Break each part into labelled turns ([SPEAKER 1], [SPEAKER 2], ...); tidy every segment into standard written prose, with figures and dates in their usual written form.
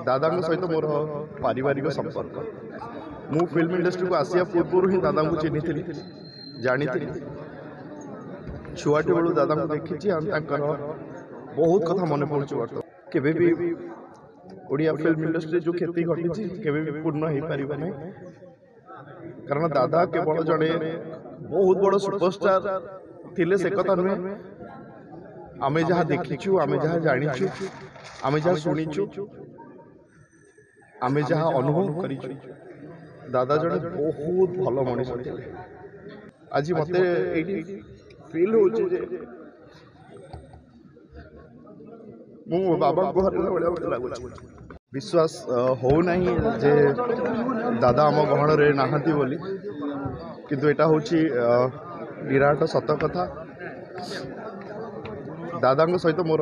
[SPEAKER 1] दादा सहित मोर पारिवारिक संपर्क मु फिल्म इंडस्ट्री को आसिया पूर्व ही दादा को चिन्ही थी जानी छुआटी बेलू दादा को देखी बहुत कथा मन पड़े बर्तमान केवे भी ओडिया फिल्म इंडस्ट्री जो क्षति घटी केवे भी पूर्ण हो पार ना कारण दादा केवल जड़े बहुत बड़ सुपरस्टार थिले से कथा नुहे आमे जहाँ देखीचु आमे जहाँ जानिचु आमे जहाँ शुणीचु आमे जहाँ अनुभव करिचु दादा जड़े बहुत भल मनीष थे आज मत फिल हो बाबा को हरला भाया मत लगुच विश्वास हो नहीं जे दादा आम गहन रे नाहांती बोली किंतु एटा होची विराट सत कथा दादा सहित मोर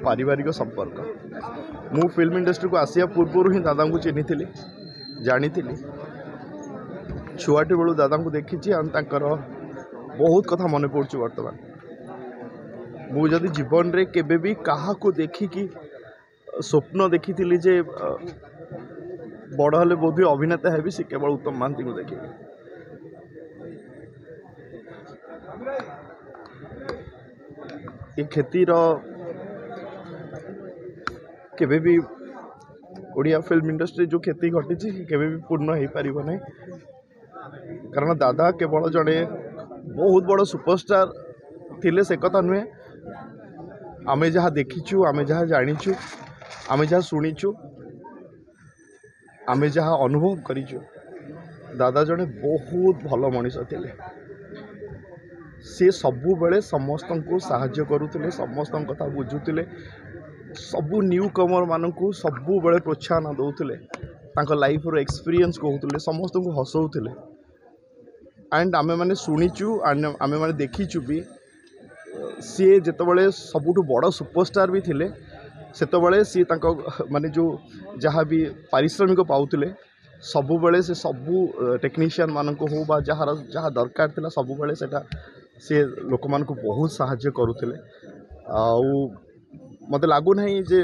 [SPEAKER 1] पारिवारिक संपर्क मु फिल्म इंडस्ट्री को आसिया पूर्व ही दादा को चिन्ही थी जानी छुआटी बेलू दादा को देखी बहुत कथा मन पड़े बर्तमान मुझे जीवन रे केबे भी कहा को देखिकी स्वप्न देखी थी जे बड़ हेले बोध अभिनेता है सी केवल उत्तम महांती को देखी ये क्षतिर केबे भी ओडिया फिल्म इंडस्ट्री जो क्षति घटी केबे भी पूर्ण हो पार ना कारण दादा केवल जड़े बहुत बड़ सुपरस्टार थिले से कथा नुहे आमे जहाँ देखीचु आमे जहाँ जानिचु आमे जहाँ शुणीचु आमे जहाँ अनुभव करिचु दादा जड़े बहुत भल मनीष थे सी सबु बेले समस्त को साहाय्य करुले समस्त कथा बुझुले सबू न्यू कमर मानू सबु बेले प्रोत्साहन दौले लाइफ रो एक्सपीरियंस कहते समस्त को हसौले एंड आमे माने शुणीचु आमे माने देखीचु भी सी जितेबाला सबुठ बड़ सुपरस्टार भी थिले सेतबले सी माने जो जहाँ भी पारिश्रमिक पाउले सबु बेले से सबू टेक्नीशियन मान को हो जार जहाँ दरकार थिला सबु बेले सेटा सी लोक मान को बहुत साहाय्य करुले मत लगू ना जे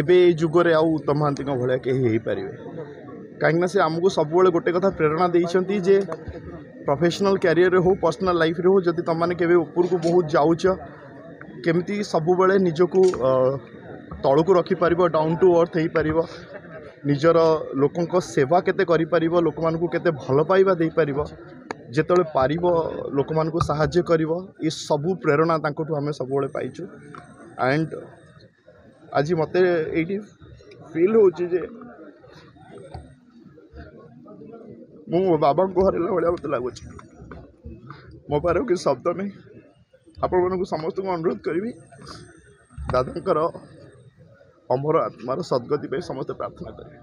[SPEAKER 1] एबे जुगरे आउ उत्तम महांती भाया कहीं पारे कहीं से आमको सब गोटे कथा प्रेरणा देइछंती जे प्रोफेशनल कैरियर हो पर्सनल लाइफ रे हो जदि तुम मैंने केवे ऊपर को बहुत जाऊच केमती सब बेले निजको तल को रखिपर डाउन टू अर्थ हो पार निजर लोकों सेवा केते करि परिबो लोक मान को केते भल पाइबा दे परिबो जेतले पारिबो लोक मान को साहाय्य करिवो ये सबू प्रेरणा तांकोटू आमे सब बेले पाइछु एंड आज मते एटी फील होची जे मु बाबा को हरला भाया मत लगुच मो पार कि शब्द नहीं आपण मन को समस्त को अनुरोध करी दादा अमर आत्मार सद्गति समस्त प्रार्थना करें।